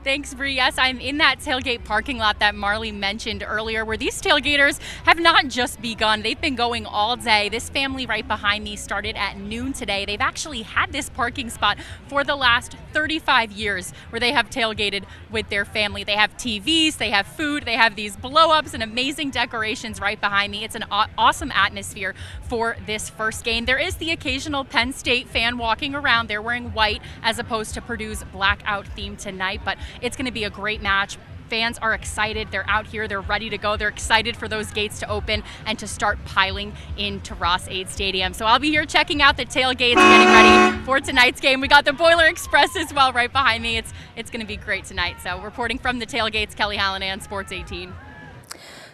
Thanks, Bree. Yes, I'm in that tailgate parking lot that Marley mentioned earlier, where these tailgaters have not just begun. They've been going all day. This family right behind me started at noon today. They've actually had this parking spot for the last 35 years where they have tailgated with their family. They have TVs, they have food, they have these blow-ups and amazing decorations right behind me. It's an awesome atmosphere for this first game. There is the occasional Penn State fan walking around. They're wearing white as opposed to Purdue's blackout theme tonight, but it's going to be a great match. Fans are excited. They're out here. They're ready to go. They're excited for those gates to open and to start piling into Ross-Ade Stadium. So I'll be here checking out the tailgates, getting ready for tonight's game. We got the Boiler Express as well right behind me. It's going to be great tonight. So reporting from the tailgates, Kelly Hallinan, Sports 18.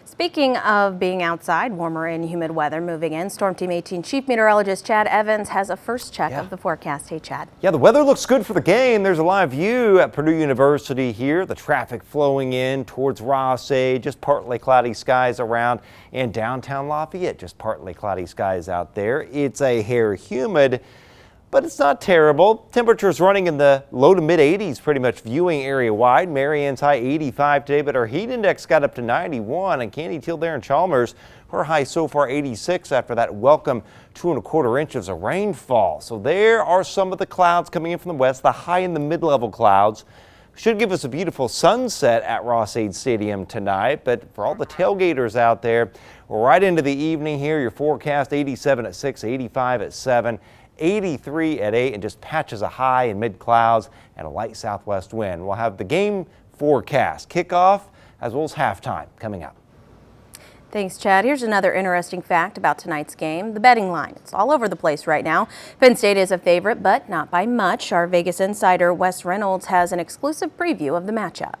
Speaking of being outside, warmer and humid weather moving in, Storm Team 18 Chief Meteorologist Chad Evans has a first check of the forecast. Hey, Chad. Yeah, the weather looks good for the game. There's a live view at Purdue University here. The traffic flowing in towards Ross-Ade, just partly cloudy skies around, and downtown Lafayette, just partly cloudy skies out there. It's a hair humid, but it's not terrible. Temperatures running in the low to mid 80s, pretty much viewing area wide. Mariann's high 85 today, but our heat index got up to 91. And Candy Teal there in Chalmers, her high so far 86 after that welcome 2¼ inches of rainfall. So there are some of the clouds coming in from the west. The high and the mid-level clouds should give us a beautiful sunset at Ross-Ade Stadium tonight. But for all the tailgaters out there, we're right into the evening here. Your forecast 87 at 6, 85 at 7. 83 at 8, and just patches of high and mid clouds and a light southwest wind. We'll have the game forecast, kickoff, as well as halftime coming up. Thanks, Chad. Here's another interesting fact about tonight's game. The betting line. It's all over the place right now. Penn State is a favorite, but not by much. Our Vegas insider, Wes Reynolds, has an exclusive preview of the matchup.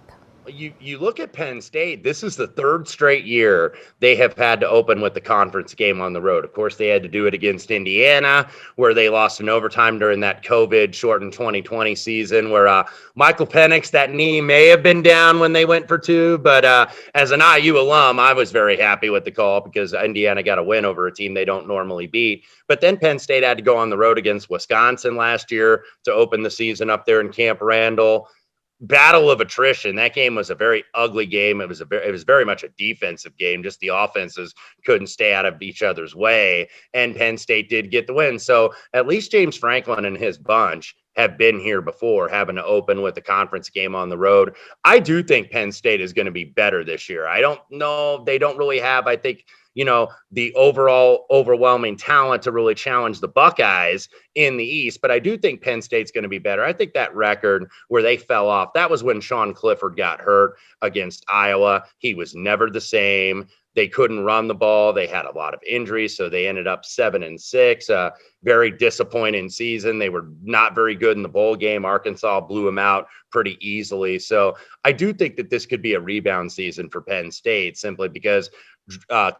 You look at Penn State, this is the third straight year they have had to open with the conference game on the road. Of course, they had to do it against Indiana, where they lost in overtime during that COVID-shortened 2020 season, where Michael Penix, that knee may have been down when they went for two. But as an IU alum, I was very happy with the call because Indiana got a win over a team they don't normally beat. But then Penn State had to go on the road against Wisconsin last year to open the season up there in Camp Randall. Battle of attrition. That game was a very ugly game. It was very much a defensive game. Just the offenses couldn't stay out of each other's way, and Penn State did get the win. So at least James Franklin and his bunch have been here before, having to open with the conference game on the road. I do think Penn State is going to be better this year. I don't know. They don't really have, I think, the overall overwhelming talent to really challenge the Buckeyes in the East. But I do think Penn State's going to be better. I think that record where they fell off, that was when Sean Clifford got hurt against Iowa. He was never the same. They couldn't run the ball. They had a lot of injuries, so they ended up 7-6. Very disappointing season. They were not very good in the bowl game. Arkansas blew them out pretty easily. So I do think that this could be a rebound season for Penn State, simply because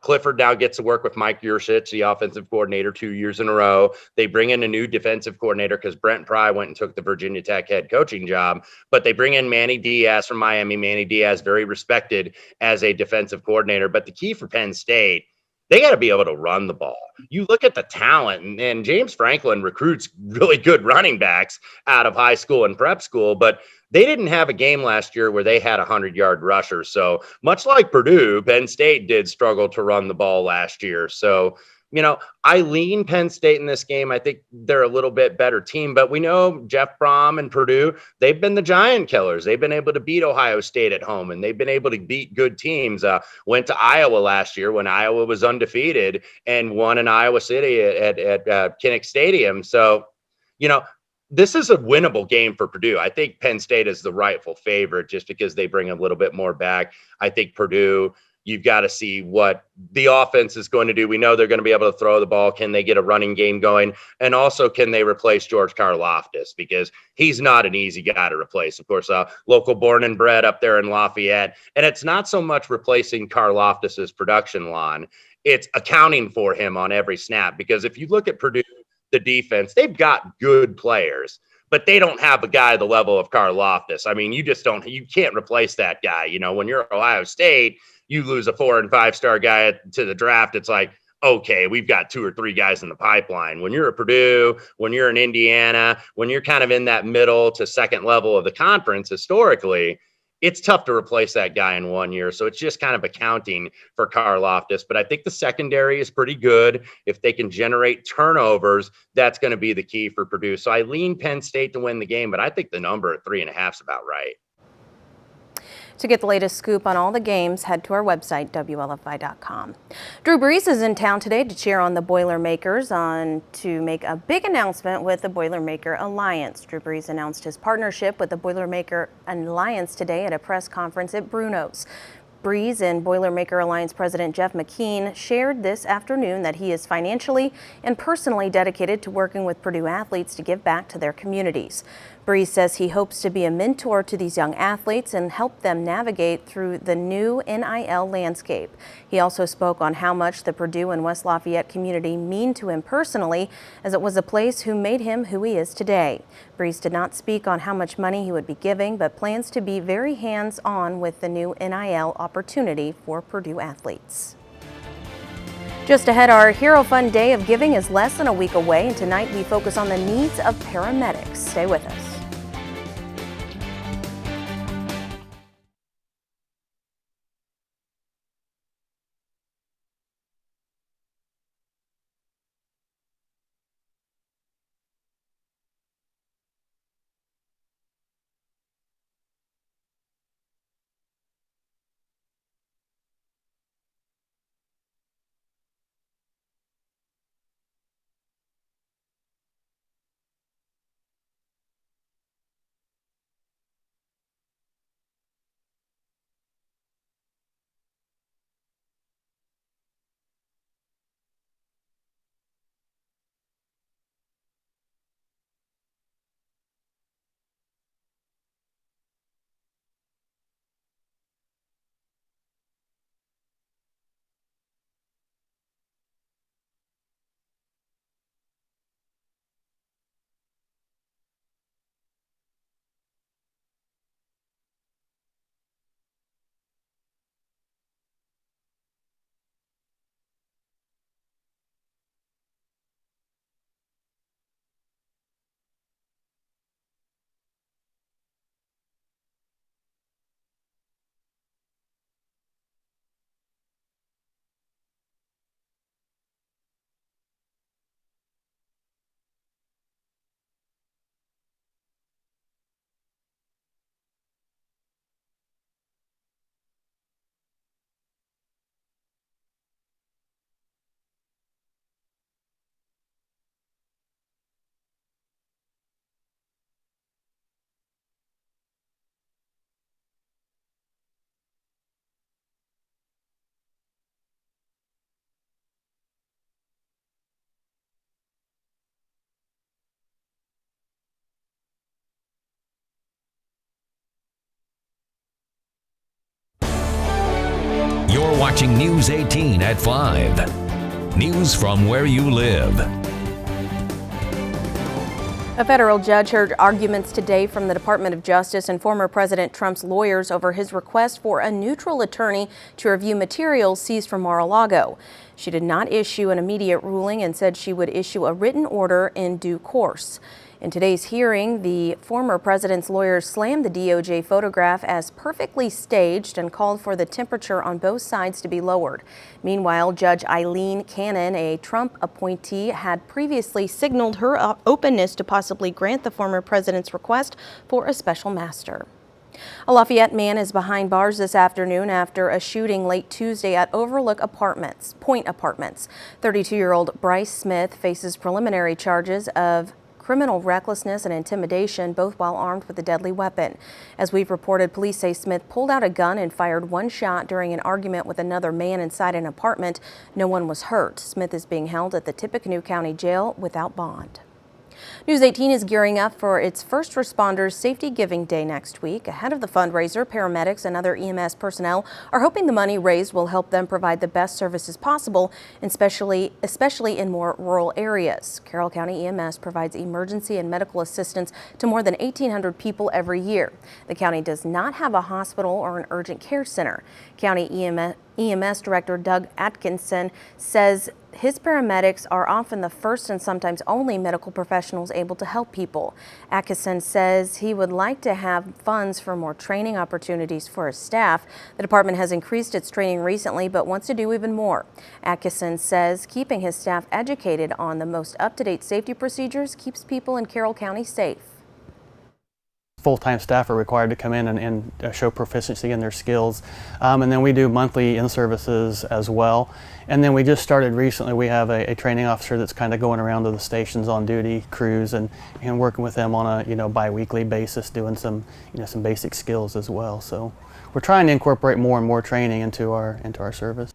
Clifford now gets to work with Mike Yurcich, the offensive coordinator, 2 years in a row. They bring in a new defensive coordinator because Brent Pry went and took the Virginia Tech head coaching job. But they bring in Manny Diaz from Miami. Manny Diaz, very respected as a defensive coordinator. But the key for Penn State, they got to be able to run the ball. You look at the talent, and James Franklin recruits really good running backs out of high school and prep school, but they didn't have a game last year where they had 100-yard rushers. So much like Purdue, Penn State did struggle to run the ball last year. So, I lean Penn State in this game. I think they're a little bit better team, but we know Jeff Brom and Purdue, they've been the giant killers. They've been able to beat Ohio State at home, and they've been able to beat good teams. Went to Iowa last year when Iowa was undefeated and won in Iowa City at Kinnick Stadium. So, this is a winnable game for Purdue. I think Penn State is the rightful favorite just because they bring a little bit more back. I think Purdue, you've got to see what the offense is going to do. We know they're going to be able to throw the ball. Can they get a running game going? And also, can they replace George Karlaftis? Because he's not an easy guy to replace. Of course, local born and bred up there in Lafayette. And it's not so much replacing Karlaftis's production line. It's accounting for him on every snap. Because if you look at Purdue, the defense, they've got good players, but they don't have a guy the level of Karlaftis. I mean, you can't replace that guy. When you're Ohio State, you lose a 4- and 5-star guy to the draft. It's like, okay, we've got 2 or 3 guys in the pipeline. When you're at Purdue, when you're in Indiana, when you're kind of in that middle to second level of the conference historically, it's tough to replace that guy in 1 year. So it's just kind of accounting for Karlaftis. But I think the secondary is pretty good. If they can generate turnovers, that's going to be the key for Purdue. So I lean Penn State to win the game, but I think the number at 3.5 is about right. To get the latest scoop on all the games, head to our website, WLFI.com. Drew Brees is in town today to cheer on the Boilermakers to make a big announcement with the Boilermaker Alliance. Drew Brees announced his partnership with the Boilermaker Alliance today at a press conference at Bruno's. Brees and Boilermaker Alliance President Jeff McKean shared this afternoon that he is financially and personally dedicated to working with Purdue athletes to give back to their communities. Brees says he hopes to be a mentor to these young athletes and help them navigate through the new NIL landscape. He also spoke on how much the Purdue and West Lafayette community mean to him personally, as it was a place who made him who he is today. Brees did not speak on how much money he would be giving, but plans to be very hands-on with the new NIL opportunity for Purdue athletes. Just ahead, our Hero Fund Day of Giving is less than a week away, and tonight we focus on the needs of paramedics. Stay with us. You're watching News 18 at 5. News from where you live. A federal judge heard arguments today from the Department of Justice and former President Trump's lawyers over his request for a neutral attorney to review materials seized from Mar-a-Lago. She did not issue an immediate ruling and said she would issue a written order in due course. In today's hearing, the former president's lawyers slammed the DOJ photograph as perfectly staged and called for the temperature on both sides to be lowered. Meanwhile, Judge Eileen Cannon, a Trump appointee, had previously signaled her openness to possibly grant the former president's request for a special master. A Lafayette man is behind bars this afternoon after a shooting late Tuesday at Point Apartments. 32-year-old Bryce Smith faces preliminary charges of criminal recklessness and intimidation, both while armed with a deadly weapon. As we've reported, police say Smith pulled out a gun and fired one shot during an argument with another man inside an apartment. No one was hurt. Smith is being held at the Tippecanoe County Jail without bond. News 18 is gearing up for its First Responders Safety Giving Day next week. Ahead of the fundraiser, paramedics and other EMS personnel are hoping the money raised will help them provide the best services possible, especially in more rural areas. Carroll County EMS provides emergency and medical assistance to more than 1,800 people every year. The county does not have a hospital or an urgent care center. County EMS Director Doug Atkinson says his paramedics are often the first and sometimes only medical professionals able to help people. Atkinson says he would like to have funds for more training opportunities for his staff. The department has increased its training recently, but wants to do even more. Atkinson says keeping his staff educated on the most up-to-date safety procedures keeps people in Carroll County safe. Full-time staff are required to come in and show proficiency in their skills. And then we do monthly in-services as well. And then we just started recently, we have a training officer that's kind of going around to the stations on duty, crews, and working with them on a bi-weekly basis, doing some some basic skills as well. So we're trying to incorporate more and more training into our service.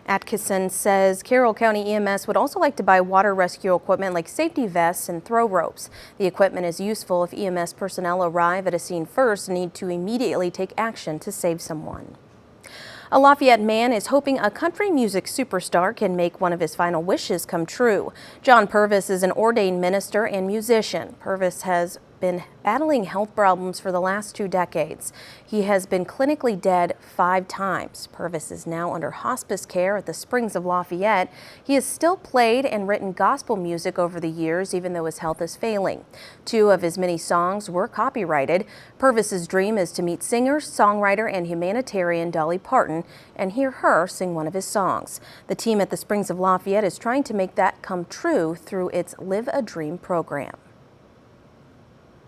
Atkinson says Carroll County EMS would also like to buy water rescue equipment like safety vests and throw ropes. The equipment is useful if EMS personnel arrive at a scene first and need to immediately take action to save someone. A Lafayette man is hoping a country music superstar can make one of his final wishes come true. John Purvis is an ordained minister and musician. Purvis has been battling health problems for the last 2 decades. He has been clinically dead 5 times. Purvis is now under hospice care at the Springs of Lafayette. He has still played and written gospel music over the years, even though his health is failing. 2 of his many songs were copyrighted. Purvis's dream is to meet singer, songwriter, and humanitarian Dolly Parton and hear her sing one of his songs. The team at the Springs of Lafayette is trying to make that come true through its Live a Dream program.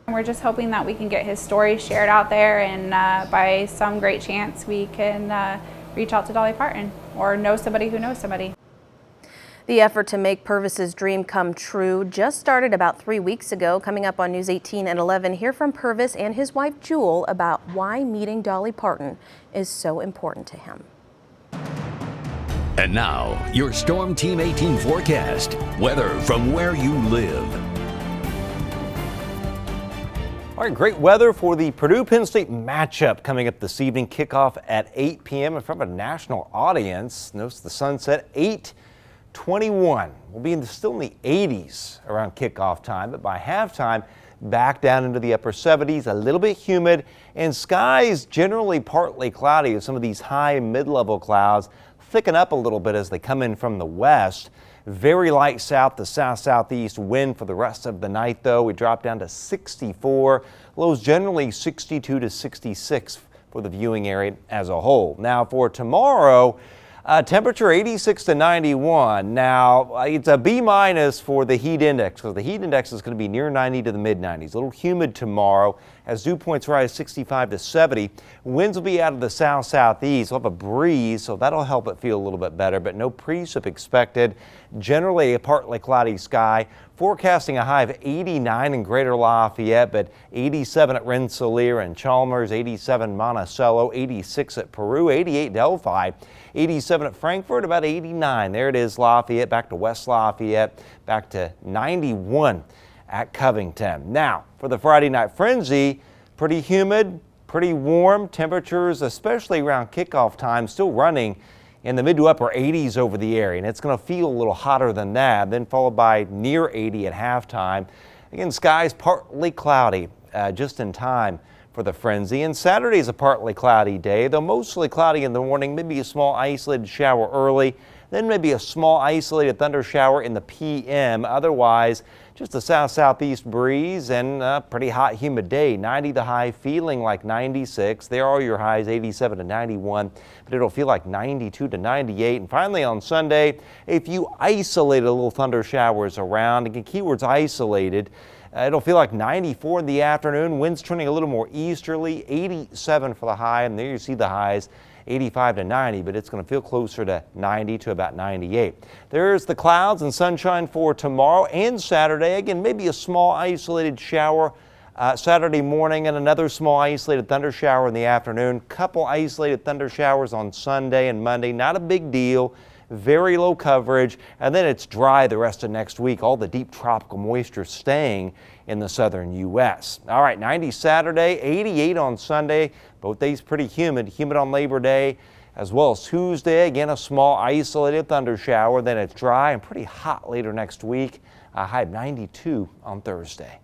We're just hoping that we can get his story shared out there, and by some great chance we can reach out to Dolly Parton or know somebody who knows somebody. The effort to make Purvis's dream come true just started about 3 weeks ago. Coming up on News 18 at 11, hear from Purvis and his wife Jewel about why meeting Dolly Parton is so important to him. And now, your Storm Team 18 forecast. Weather from where you live. All right, great weather for the Purdue-Penn State matchup coming up this evening. Kickoff at 8 p.m. in front of a national audience. Notice the sunset, 8:21. We'll be still in the 80s around kickoff time, but by halftime, back down into the upper 70s, a little bit humid, and skies generally partly cloudy with some of these high mid-level clouds thicken up a little bit as they come in from the west. Very light south to south-southeast wind for the rest of the night, though. We drop down to 64. Lows generally 62 to 66 for the viewing area as a whole. Now for tomorrow, temperature 86 to 91. Now it's a B- for the heat index because the heat index is going to be near 90 to the mid-90s. A little humid tomorrow as dew points rise 65 to 70. Winds will be out of the south-southeast. We'll have a breeze, so that'll help it feel a little bit better, but no precip expected. Generally a partly cloudy sky. Forecasting a high of 89 in Greater Lafayette, but 87 at Rensselaer and Chalmers, 87 Monticello, 86 at Peru, 88 Delphi, 87 at Frankfort, about 89. There it is, Lafayette, back to West Lafayette, back to 91 at Covington. Now, for the Friday night frenzy, pretty humid, pretty warm temperatures, especially around kickoff time, still running in the mid to upper 80s over the area, and it's going to feel a little hotter than that, then followed by near 80 at halftime. Again, skies partly cloudy just in time for the frenzy, and Saturday is a partly cloudy day, though mostly cloudy in the morning, maybe a small isolated shower early, then maybe a small isolated thunder shower in the p.m. Otherwise, just a south-southeast breeze and a pretty hot, humid day. 90 the high, feeling like 96. There are your highs, 87 to 91, but it'll feel like 92 to 98. And finally on Sunday, a few isolated little thunder showers around. Again, keywords isolated. It'll feel like 94 in the afternoon. Winds turning a little more easterly, 87 for the high, and there you see the highs. 85 to 90, but it's going to feel closer to 90 to about 98. There's the clouds and sunshine for tomorrow and Saturday. Again, maybe a small isolated shower Saturday morning and another small isolated thunder shower in the afternoon. Couple isolated thunder showers on Sunday and Monday. Not a big deal. Very low coverage, and then it's dry the rest of next week. All the deep tropical moisture staying in the southern U.S. All right, 90 Saturday, 88 on Sunday. Both days pretty humid. Humid on Labor Day as well as Tuesday. Again, a small isolated thunder shower. Then it's dry and pretty hot later next week. A high of 92 on Thursday.